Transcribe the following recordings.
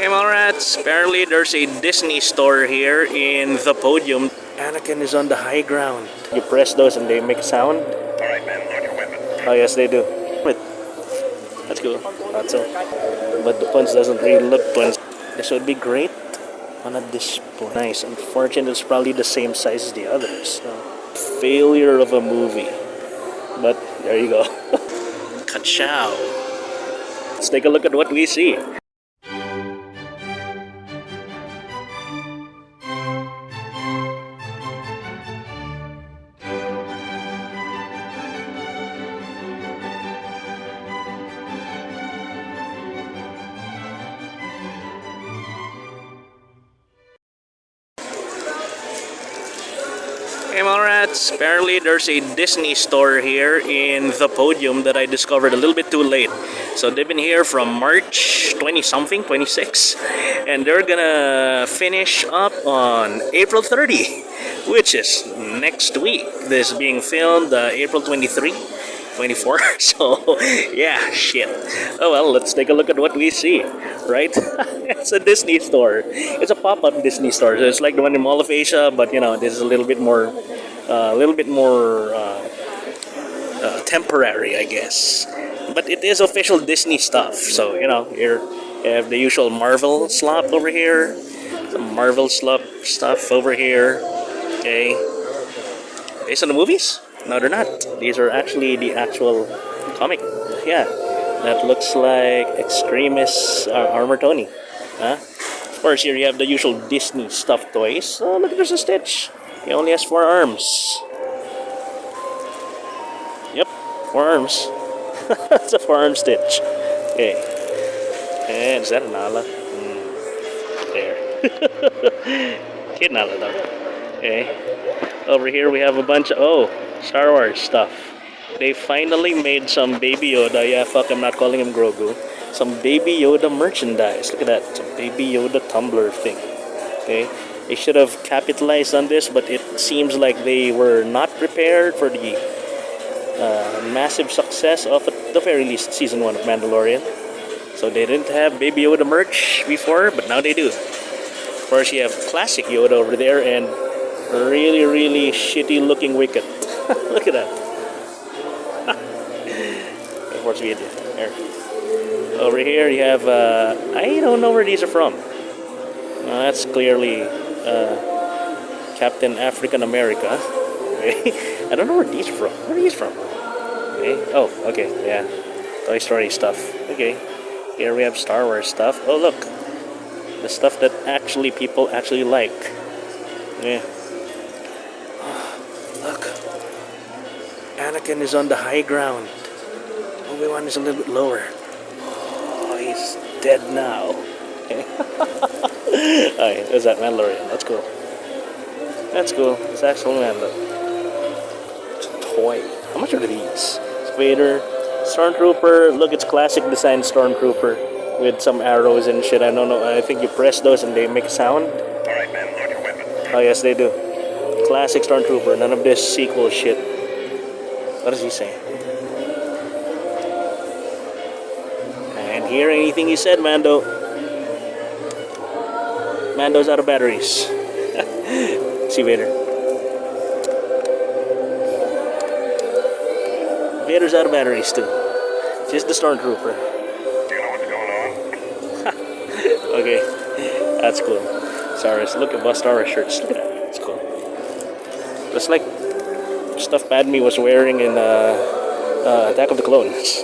Hey Mallrats, apparently there's a Disney store here in the Podium. Anakin is on the high ground. You press those and they make sound? Alright man, load your weapon. Oh yes, they do. Wait. That's cool. Thought so. But the punch doesn't really look punch. This would be great on a display. Nice. Unfortunately, it's probably the same size as the others. So. Failure of a movie. But there you go. Ka-chow. Let's take a look at what we see. Hey Mallrats, apparently there's a Disney store here in the Podium that I discovered a little bit too late. So they've been here from March 20-something, 26, and they're gonna finish up on April 30, which is next week. This is being filmed April 23, 24, so yeah, shit. Oh well, let's take a look at what we see, right? It's a Disney store. It's a pop-up Disney store. So it's like the one in Mall of Asia, but you know, this is a little bit more temporary, I guess. But it is official Disney stuff. So you know, you have the usual Marvel slop over here, some Marvel slop stuff over here. Okay, based on the movies? No, they're not. These are actually the actual comic. Yeah, that looks like Extremis Armor Tony. Huh? Of course, here you have the usual Disney stuffed toys. Oh, look, there's a Stitch. He only has 4 arms. Yep, 4 arms. It's a 4-arm Stitch. Okay. And is that a Nala? There. Kid Nala, though. Okay. Over here we have a bunch of... Star Wars stuff. They finally made some Baby Yoda. Yeah, fuck, I'm not calling him Grogu. Some Baby Yoda merchandise. Look at that. Some Baby Yoda tumbler thing. Okay. They should have capitalized on this, but it seems like they were not prepared for the massive success of, at the very least, Season 1 of Mandalorian. So they didn't have Baby Yoda merch before, but now they do. Of course, you have classic Yoda over there and really, really shitty looking Wicket. Look at that. Of course, we here. Over here, you have, I don't know where these are from. That's clearly Captain African America. Okay. I don't know where these are from. Where are these from? Okay. Oh, okay, yeah. Toy Story stuff. Okay. Here we have Star Wars stuff. Oh, look. The stuff that actually people actually like. Yeah. Look. Anakin is on the high ground. Obi-Wan is a little bit lower. Oh, he's dead now. Okay. Alright, there's that Mandalorian. That's cool. That's cool. It's actual Mandal. It's a toy. How much are these? It's Vader. Stormtrooper. Look, it's classic design Stormtrooper with some arrows and shit. I don't know. I think you press those and they make sound. Alright, man, load your weapon. Oh, yes, they do. Classic Stormtrooper. None of this sequel shit. What does he say? And hear anything he said, Mando. Mando's out of batteries. See Vader. Vader's out of batteries too. Just the Stormtrooper. Do you know what's going on? Okay, that's cool. Star Wars. Look at Star Wars shirts. Look at that. It's cool. It's like stuff Padme was wearing in Attack of the Clones.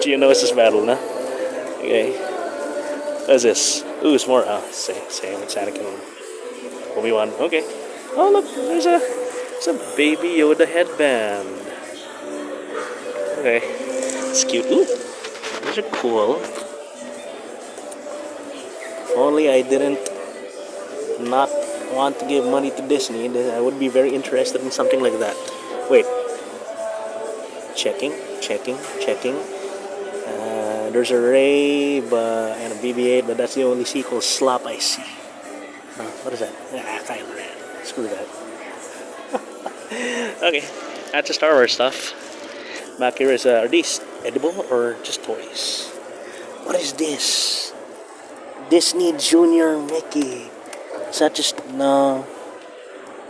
Geonosis battle, nah? Okay. What is this? Ooh, it's more. Oh, same. It's Anakin. Obi-Wan. Okay. Oh, look. There's a Baby Yoda headband. Okay. It's cute. Ooh. These are cool. If only I didn't not want to give money to Disney, then I would be very interested in something like that. Wait. Checking. There's a Rey and a BB-8, but that's the only sequel slop I see. What is that? Kylo Ren. Screw that. Okay, that's the Star Wars stuff. Back here is, are these edible or just toys? What is this? Disney Junior Mickey. Is that just, no.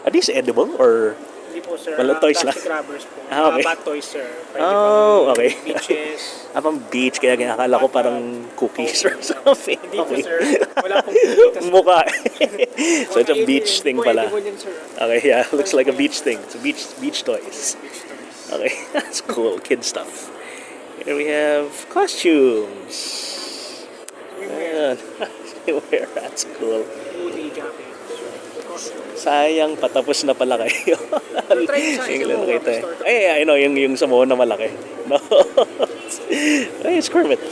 Are these edible or? Hindi po, sir. Wala, toys lang. Plastic rubbers po. Ah, okay. Bad toys, sir. Pwede Oh, pang okay. beaches. Pang beach, kaya akala ko parang cookies or something. Hindi po, Okay. sir. Wala pong cookies. Mukha. So it's a beach thing pala. Edible yan, sir. Okay, yeah, looks like a beach thing. It's a beach toys. Beach toys. Okay, that's cool, kid stuff. Here we have costumes. Ayan. Swimwear, that's cool. Hoodie, jacket. Sayang, patapos na pala kayo. Try sa Yung mo, nakita eh. store. Ay, I know, yung sa mo na malaki. No. Ay, it's Kermit.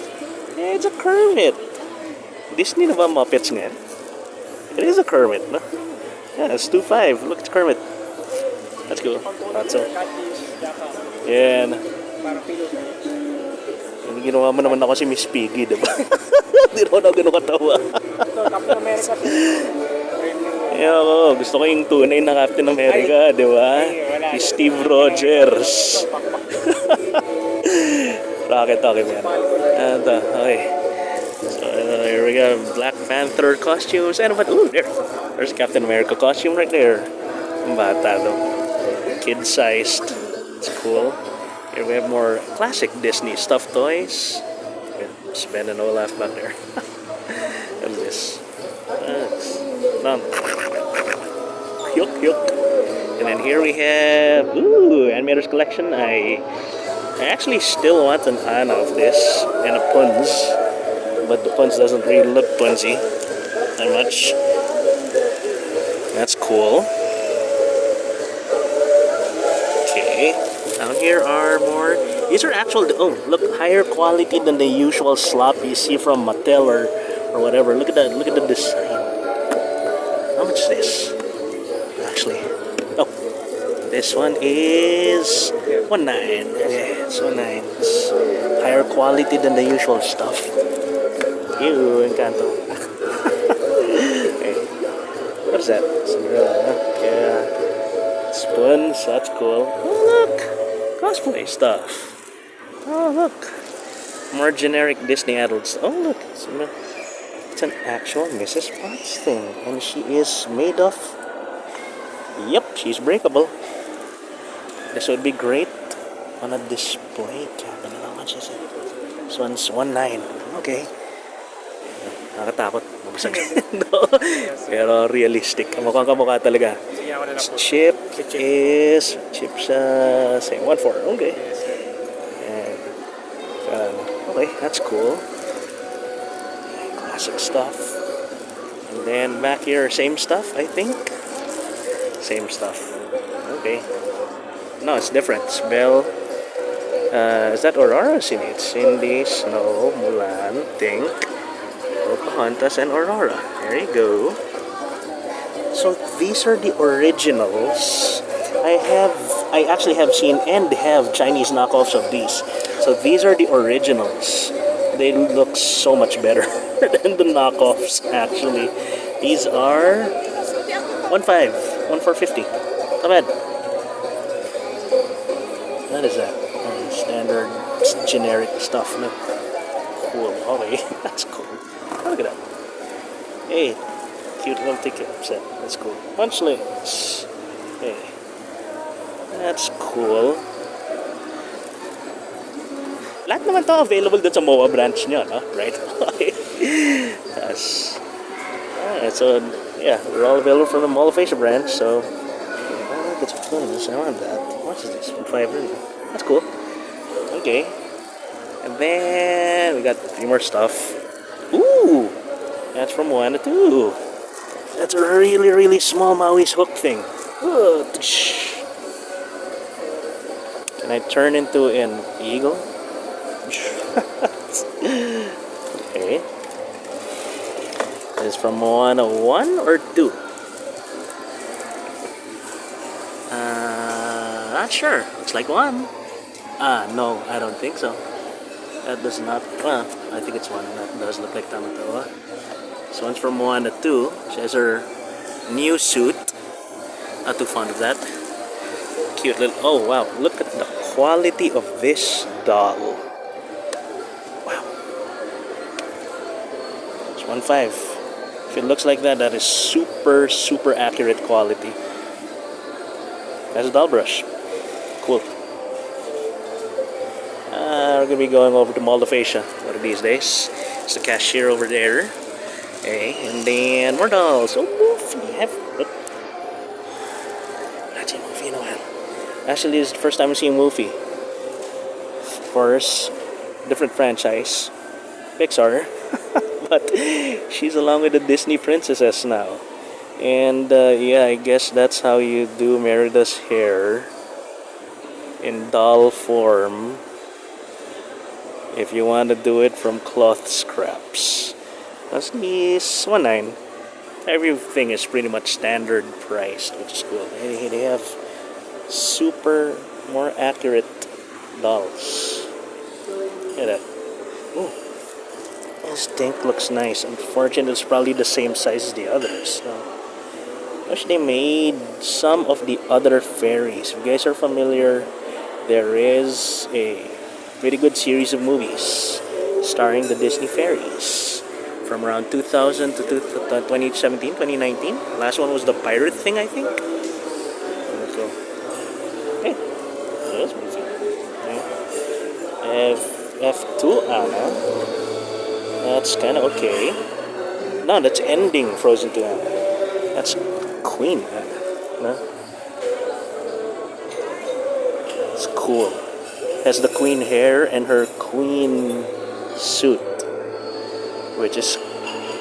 Yeah, it's a Kermit. Disney na ba Muppets ngayon? It is a Kermit, no? Yeah, it's 2.5. Look, it's Kermit. That's cool. That's so. Yan. Parang pilot. Yung ginawa mo naman ako si Miss Piggy, diba? Hindi naman ako ganun katawa. Ito, Captain America. Yeah, ako, gusto ko yung tunay na Captain America, di ba? Si Steve Rogers. Rocket, okay, man. And, okay. So, here we go. Black Panther costumes. And what? Ooh, there's a Captain America costume right there. Ang bata, though. Kid-sized. It's cool. Here we have more classic Disney stuffed toys. Spend and no laugh back there. Look at this. Yuck, yuck. And then here we have, ooh, Animator's Collection. I actually still want an Anna of this and a Puns, but the Puns doesn't really look Punsy that much. That's cool. Okay, down here are more. These are actual, oh, look, higher quality than the usual slop you see from Mattel or whatever. Look at that, look at the design. How much is this? Actually, oh, this one is 1.9. Yeah, it's 1.9. It's higher quality than the usual stuff. Ew, Encanto. Okay. What is that? Cinderella, huh? Yeah. Spoons, that's cool. Oh, look! Cosplay stuff. Oh, look. More generic Disney adults. Oh, look. It's an actual Mrs. Potts thing. And she is made of... Yep, she's breakable. This would be great on a display cabinet. How much is it? This one's 1.9. Okay. Nakakatakot. Mabusag. No. Pero realistic. Mukhang kamukha talaga. Chip is... Chip siya... Same. 1.4. Okay. And, okay, that's cool. Classic stuff. And then back here, same stuff, I think. Same stuff. Okay. No, it's different. It's Belle. Is that Aurora Cindy? Cindy, Snow, Mulan, Tink, Pocahontas, and Aurora. There you go. So these are the originals. I actually have seen and have Chinese knockoffs of these. So these are the originals. They look so much better than the knockoffs, actually. These are 1.5, 1.450. Not bad. What is that? Standard generic stuff. No. Cool. Okay, that's cool. Oh, look at that. Hey, cute little ticket set. That's cool. Punch links. Hey, that's cool. Lahat naman to available dun sa MOA branch nyo, no? Right? Okay. That's... Alright, so, yeah, they're all available from the Mall of Asia branch, so... Oh, that's cool. I want that. What is this? 5. That's cool. Okay. And then, we got 3 more stuff. Ooh! That's from 1 to 2. That's a really, really small Maui's hook thing. Ooh. Can I turn into an eagle? Okay. Is from 1 or 2? Not sure. Looks like 1. No, I don't think so. That does not. Well, I think it's 1. That does look like Tamatawa. This one's from 1 to 2. She has her new suit. Not too fond of that. Cute little. Oh wow! Look at the quality of this doll. Wow. It's 1.5. If it looks like that, that is super, super accurate quality. That's a doll brush. Cool. We're gonna be going over to Mall of Asia one of these days. It's the cashier over there. Okay, and then more dolls. Oh, movie. Not a movie in a while. Actually, this is the first time I'm seeing movie. Of course, different franchise, Pixar, but she's along with the Disney princesses now. And yeah, I guess that's how you do Merida's hair in doll form. If you want to do it from cloth scraps, that's this 1.9. Everything is pretty much standard priced, which is cool. They have super more accurate dolls. Look at that. Ooh. This tank looks nice. Unfortunately, it's probably the same size as the others. So, wish they made some of the other fairies. If you guys are familiar, there is a pretty good series of movies starring the Disney fairies from around 2000 to 2017, 2019. Last one was the pirate thing, I think. So, hey, there's movie. F2 Anna. That's kind of okay. No, that's ending Frozen 2 Anna. That's Queen Anna. No? It's cool. Has the queen hair and her queen suit, which is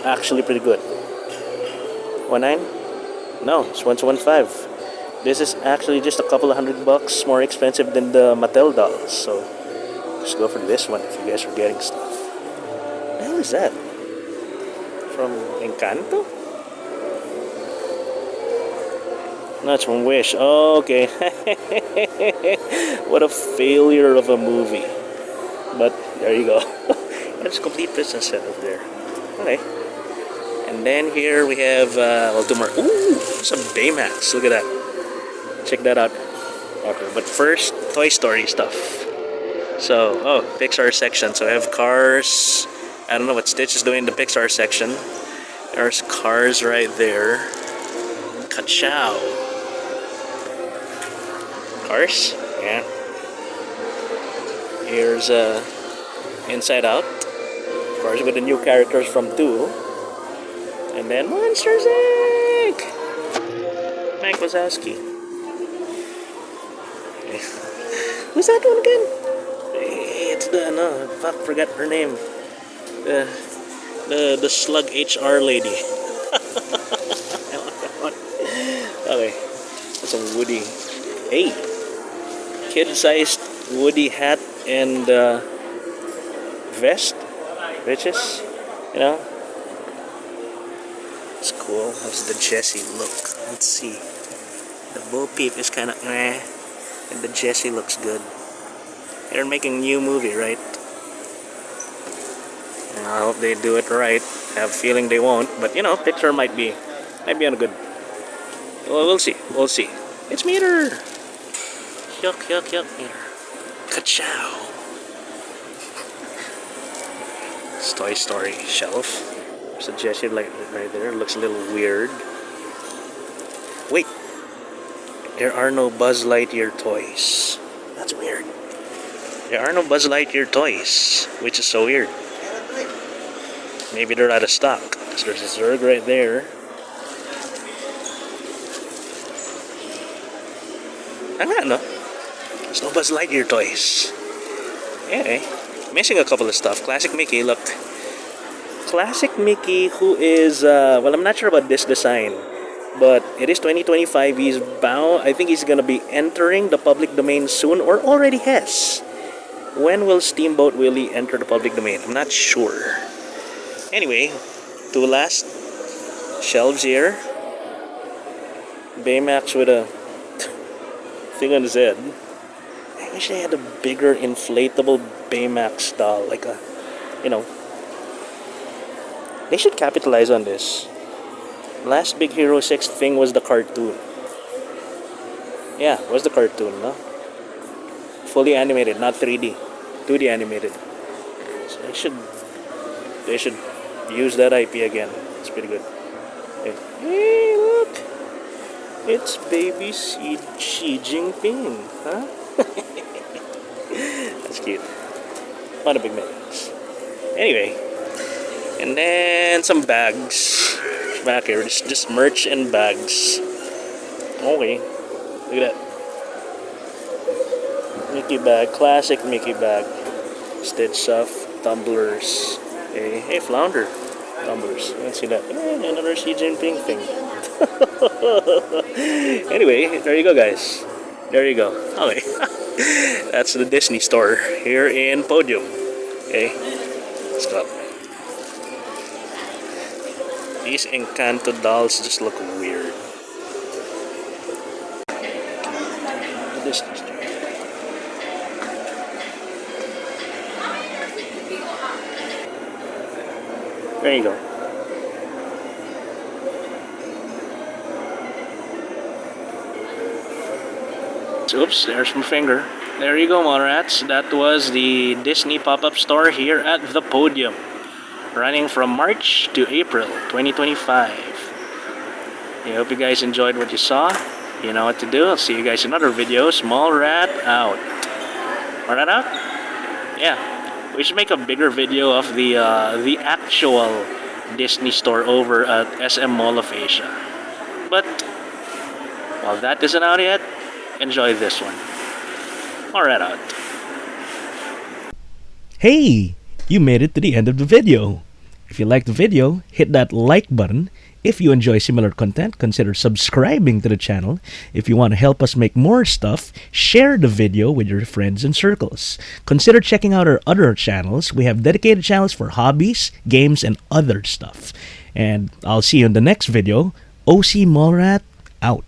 actually pretty good. 1.9? No, it's 1.15. This is actually just a couple of $100 more expensive than the Mattel dolls, so just go for this one if you guys are getting stuff. What the hell is that? From Encanto? No, it's from Wish. Oh, okay. What a failure of a movie. But there you go. That's a complete business set over there. Okay. And then here we have, well, two more. Ooh, some Baymax. Look at that. Check that out. Okay, but first, Toy Story stuff. So, oh, Pixar section. So I have Cars. I don't know what Stitch is doing in the Pixar section. There's Cars right there. Ka-chow. Cars. Yeah. Here's Inside Out. Of course, with the new characters from 2. And then Monsters Inc. Mike Wazowski. Who's that one again? It's the no, fuck, forgot her name. The slug HR lady. Okay, that's a Woody. Hey, kid-sized Woody hat and vest, bitches. You know, it's cool. How's the Jessie look? Let's see. The Bo Peep is kind of meh, and the Jessie looks good. They're making a new movie, right? I hope they do it right. I have a feeling they won't, but you know, Pixar might be on a good. Well, we'll see. We'll see. It's Meter. Yuck, yuck, yuck, Meter. Ka-chow. It's Toy Story shelf. There's a Jessie like right there. Looks a little weird. Wait. There are no Buzz Lightyear toys. That's weird. There are no Buzz Lightyear toys, which is so weird. Maybe they're out of stock. So there's a Zurg right there. No. There's no Buzz Lightyear toys. Yeah, missing a couple of stuff. Classic Mickey, look. Classic Mickey, who is, well, I'm not sure about this design, but it is 2025. He's bound, I think he's gonna be entering the public domain soon, or already has. When will Steamboat Willie enter the public domain? I'm not sure. Anyway, 2 last shelves here. Baymax with a thing on his head. I wish they had a bigger inflatable Baymax doll, like a, you know. They should capitalize on this. Last Big Hero 6 thing was the cartoon. Yeah, was the cartoon, no? Fully animated, not 3D. 2D animated. So they should use that IP again. It's pretty good. Okay. Hey, look! It's baby Xi Jinping, huh? That's cute. Not a big man. Anyway, and then some bags back here. Just merch and bags. Okay, look at that. Mickey bag, classic Mickey bag. Stitch stuff, tumblers. Hey, flounder tumblers. You can see that. Another Xi Jinping thing. Anyway, there you go, guys. There you go. Okay. That's the Disney store here in Podium. Okay. Let's go. These Encanto dolls just look weird. Disney store. There you go. Oops, there's my finger. There you go, Mallrats. That was the Disney pop-up store here at the Podium, running from March to April 2025. I hope you guys enjoyed what you saw. You know what to do. I'll see you guys in other videos. Mallrat out. Mallrat out? Yeah. We should make a bigger video of the actual Disney store over at SM Mall of Asia. But while that isn't out yet, enjoy this one. Mallrat out. Hey, you made it to the end of the video. If you liked the video, hit that like button. If you enjoy similar content, consider subscribing to the channel. If you want to help us make more stuff, share the video with your friends and circles. Consider checking out our other channels. We have dedicated channels for hobbies, games, and other stuff. And I'll see you in the next video. OC Mallrat out.